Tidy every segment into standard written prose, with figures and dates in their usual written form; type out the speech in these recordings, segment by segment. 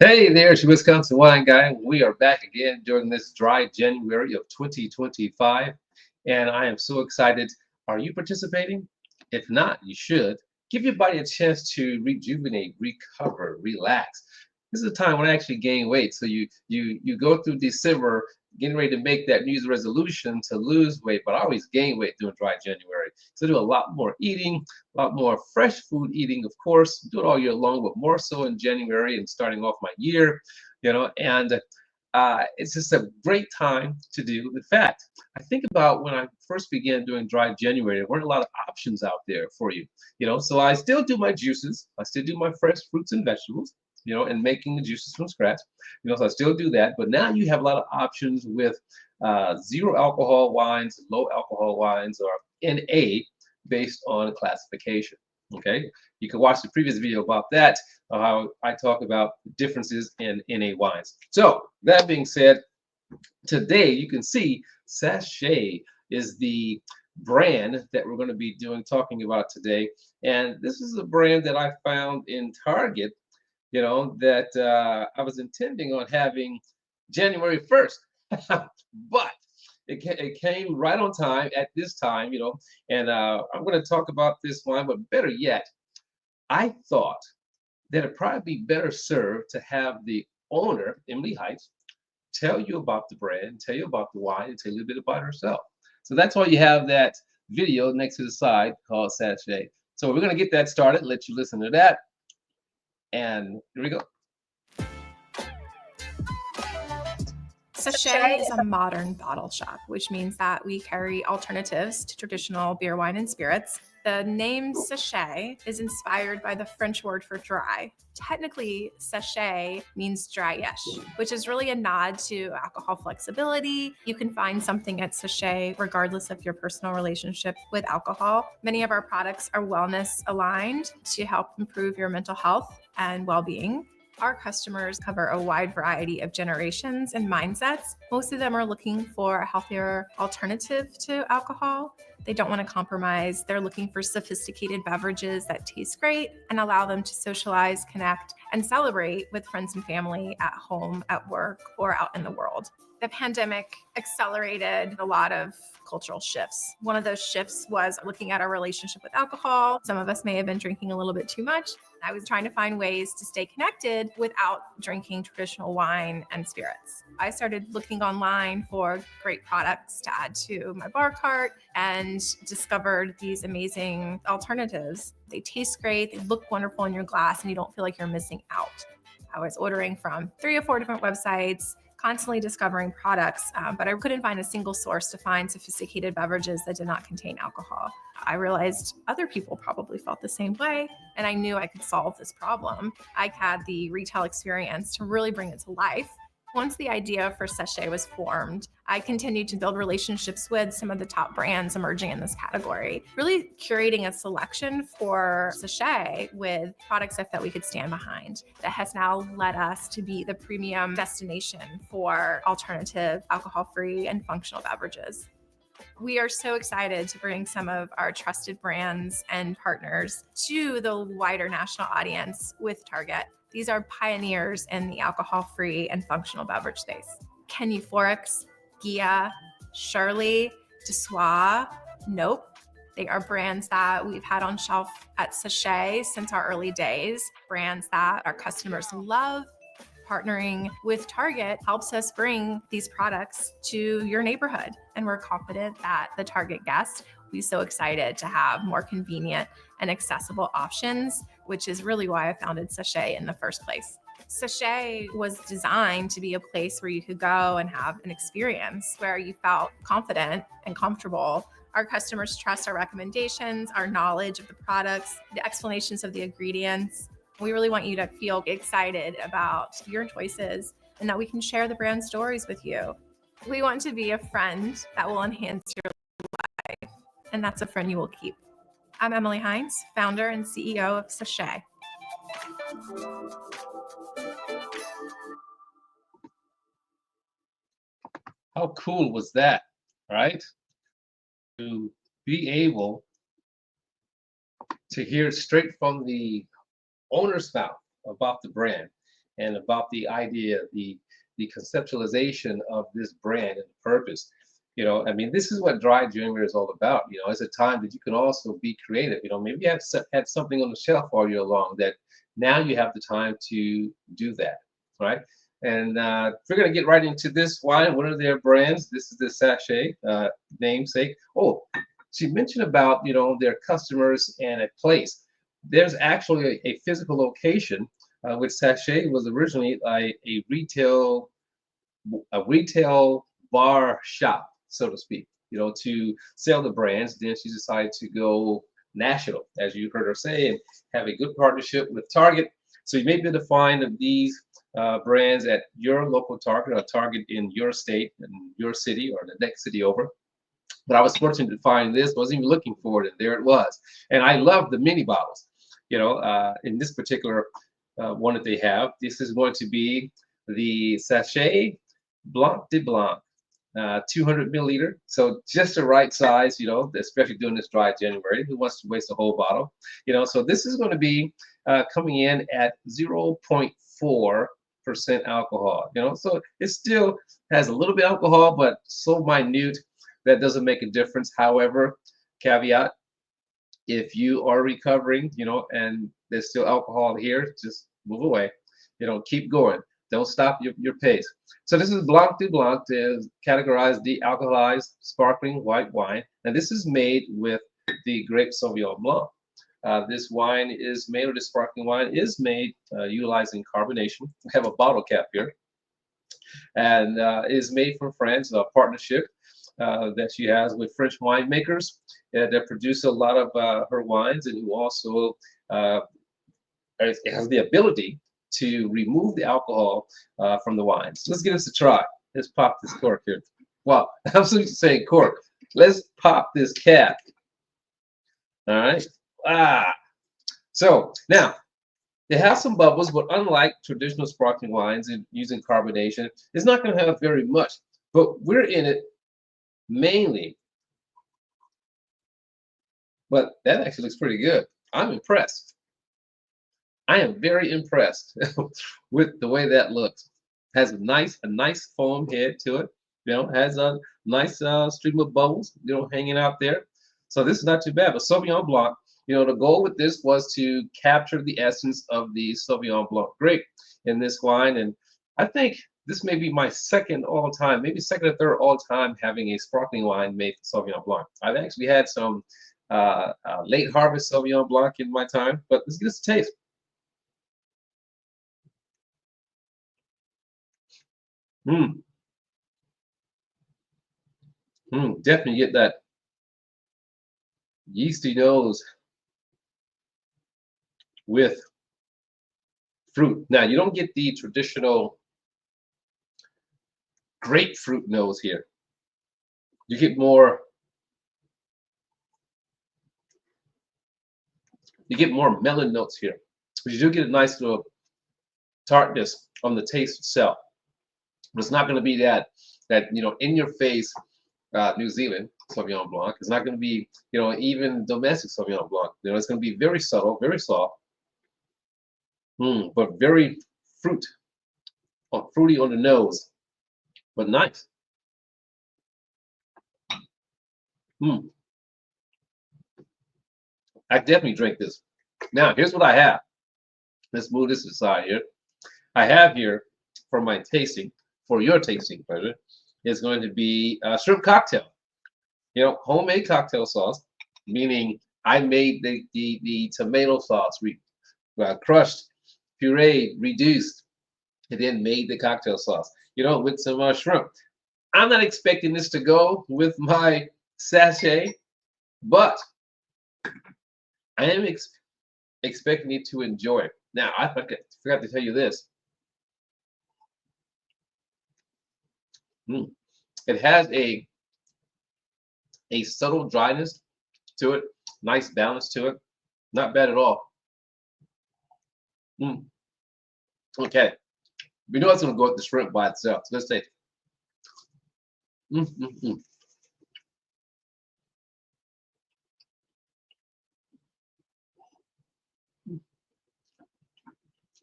Hey there, it's your Wisconsin Wine Guy. We are back again during this dry January of 2025, and I am so excited. Are you participating? If not, you should. Give your body a chance to rejuvenate, recover, relax. This is a time when I actually gain weight. So you go through December getting ready to make that New Year's resolution to lose weight, but I always gain weight during dry January. So I do a lot more eating, a lot more fresh food eating, of course, do it all year long, but more so in January and starting off my year, and it's just a great time to do. In fact, I think about when I first began doing dry January, there weren't a lot of options out there for you, so I still do my juices, I still do my fresh fruits and vegetables, and making the juices from scratch, so I still do that, but now you have a lot of options with zero alcohol wines, low alcohol wines, or NA based on classification. Okay, you can watch the previous video about that, how I talk about differences in NA wines. So that being said, today you can see Sechey is the brand that we're going to be talking about today, and this is a brand that I found in Target, that I was intending on having January 1st, but it came right on time at this time, and I'm going to talk about this wine, but better yet, I thought that it'd probably be better served to have the owner, Emily Heights, tell you about the brand, tell you about the wine, and tell you a little bit about herself. So that's why you have that video next to the side called Sachet. So we're going to get that started, let you listen to that, and here we go. Sechey is a modern bottle shop, which means that we carry alternatives to traditional beer, wine, and spirits. The name Sechey is inspired by the French word for dry. Technically, sachet means dryish, which is really a nod to alcohol flexibility. You can find something at Sechey regardless of your personal relationship with alcohol. Many of our products are wellness aligned to help improve your mental health and well-being. Our customers cover a wide variety of generations and mindsets. Most of them are looking for a healthier alternative to alcohol. They don't want to compromise. They're looking for sophisticated beverages that taste great and allow them to socialize, connect, and celebrate with friends and family at home, at work, or out in the world. The pandemic accelerated a lot of cultural shifts. One of those shifts was looking at our relationship with alcohol. Some of us may have been drinking a little bit too much. I was trying to find ways to stay connected without drinking traditional wine and spirits. I started looking online for great products to add to my bar cart and discovered these amazing alternatives. They taste great, they look wonderful in your glass, and you don't feel like you're missing out. I was ordering from 3 or 4 different websites, constantly discovering products, but I couldn't find a single source to find sophisticated beverages that did not contain alcohol. I realized other people probably felt the same way, and I knew I could solve this problem. I had the retail experience to really bring it to life. Once the idea for Sechey was formed, I continued to build relationships with some of the top brands emerging in this category, really curating a selection for Sechey with products I felt we could stand behind. That has now led us to be the premium destination for alternative, alcohol-free, and functional beverages. We are so excited to bring some of our trusted brands and partners to the wider national audience with Target. These are pioneers in the alcohol-free and functional beverage space. Ken Euphorix, Gia, Shirley, Dessois, Nope. They are brands that we've had on shelf at Sechey since our early days, brands that our customers love. Partnering with Target helps us bring these products to your neighborhood. And we're confident that the Target guest will be so excited to have more convenient and accessible options, which is really why I founded Sechey in the first place. Sechey was designed to be a place where you could go and have an experience where you felt confident and comfortable. Our customers trust our recommendations, our knowledge of the products, the explanations of the ingredients. We really want you to feel excited about your choices and that we can share the brand stories with you. We want to be a friend that will enhance your life, and that's a friend you will keep. I'm Emily Hines, founder and CEO of Sechey. How cool was that, right? To be able to hear straight from the owner's mouth about the brand and about the idea, the conceptualization of this brand and purpose. You know, I mean, this is what Dry January is all about. You know, it's a time that you can also be creative. You know, maybe you have had something on the shelf all year long that now you have the time to do that, right? And we're going to get right into this wine. One of their brands. This is the Sechey namesake. Oh, she mentioned about, you know, their customers and a place. There's actually a physical location, which Sechey was originally a retail bar shop, so to speak, you know, to sell the brands. Then she decided to go national, as you heard her say, and have a good partnership with Target. So you may be able to find these brands at your local Target, or Target in your state, in your city, or the next city over. But I was fortunate to find this, wasn't even looking for it, and there it was. And I love the mini bottles. You know, in this particular one that they have, this is going to be the Sachet Blanc de Blanc, 200 milliliter. So just the right size, you know, especially during this dry January. Who wants to waste a whole bottle? You know, so this is going to be coming in at 0.4% alcohol. You know, so it still has a little bit of alcohol, but so minute that doesn't make a difference. However, caveat, if you are recovering, you know, and there's still alcohol here, just move away. You know, keep going. Don't stop your pace. So this is Blanc de Blanc, is categorized de-alcoholized sparkling white wine. And this is made with the Grape Sauvignon Blanc. This wine is made, or this sparkling wine is made utilizing carbonation. We have a bottle cap here. And is made from France, a partnership that she has with French winemakers that produce a lot of her wines, and who also has the ability to remove the alcohol from the wines. Let's give this a try. Let's pop this cork here. Well, I'm saying cork. Let's pop this cap. All right. So now they have some bubbles, but unlike traditional sparkling wines and using carbonation, it's not going to have very much. But we're in it mainly. But that actually looks pretty good. I'm impressed. I am very impressed with the way that looks. Has a nice foam head to it. You know, has a nice stream of bubbles, you know, hanging out there. So this is not too bad. But Sauvignon Blanc, you know, the goal with this was to capture the essence of the Sauvignon Blanc grape in this wine. And I think this may be my second all time, maybe second or third all time having a sparkling wine made from Sauvignon Blanc. I've actually had some late harvest Sauvignon Blanc in my time, but let's get this a taste. Definitely get that yeasty nose with fruit. Now, you don't get the traditional grapefruit nose here. You get more melon notes here. But you do get a nice little tartness on the taste itself. But it's not going to be that you know, in your face New Zealand Sauvignon Blanc. It's not going to be, you know, even domestic Sauvignon Blanc. You know, it's going to be very subtle, very soft, but very fruity on the nose, but nice. I definitely drink this. Now, here's what I have. Let's move this aside here. I have here for my tasting, for your tasting pleasure, is going to be a shrimp cocktail. You know, homemade cocktail sauce, meaning I made the tomato sauce, crushed, pureed, reduced, and then made the cocktail sauce, you know, with some shrimp. I'm not expecting this to go with my sachet, but I am expecting you to enjoy it. Now, I forgot to tell you this. It has a subtle dryness to it, nice balance to it. Not bad at all. Okay. We know it's going to go with the shrimp by itself. So let's take it.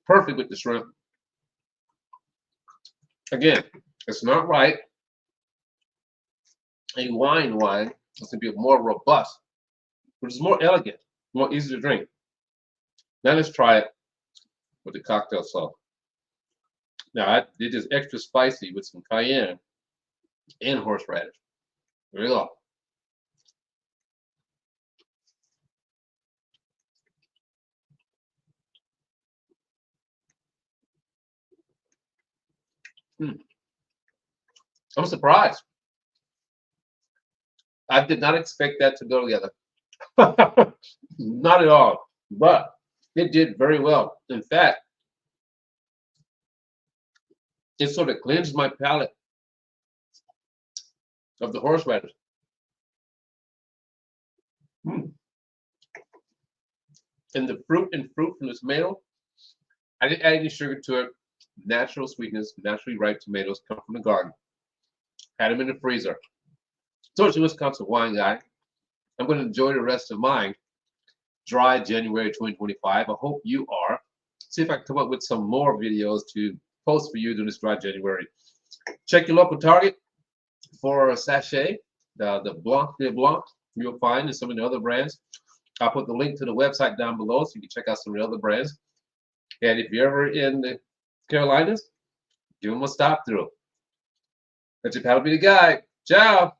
Perfect with the shrimp. Again, it's not right. A wine is going to be more robust, which is more elegant, more easy to drink. Now let's try it with the cocktail sauce. Now I did this extra spicy with some cayenne and horseradish. There you go. Mm. I'm surprised. I did not expect that to go together. Not at all. But it did very well. In fact, it sort of cleansed my palate of the horseradish. Mm. And the fruit from the tomato, I didn't add any sugar to it. Natural sweetness, naturally ripe tomatoes come from the garden. Had them in the freezer. So it's a Wisconsin wine guy. I'm going to enjoy the rest of mine. Dry January 2025. I hope you are. See if I can come up with some more videos to post for you during this dry January. Check your local Target for Sechey, the Blanc de Blanc you'll find in some of the other brands. I'll put the link to the website down below so you can check out some of the other brands. And if you're ever in the Carolinas, give them a stop through. Let your paddle be the guide. Ciao.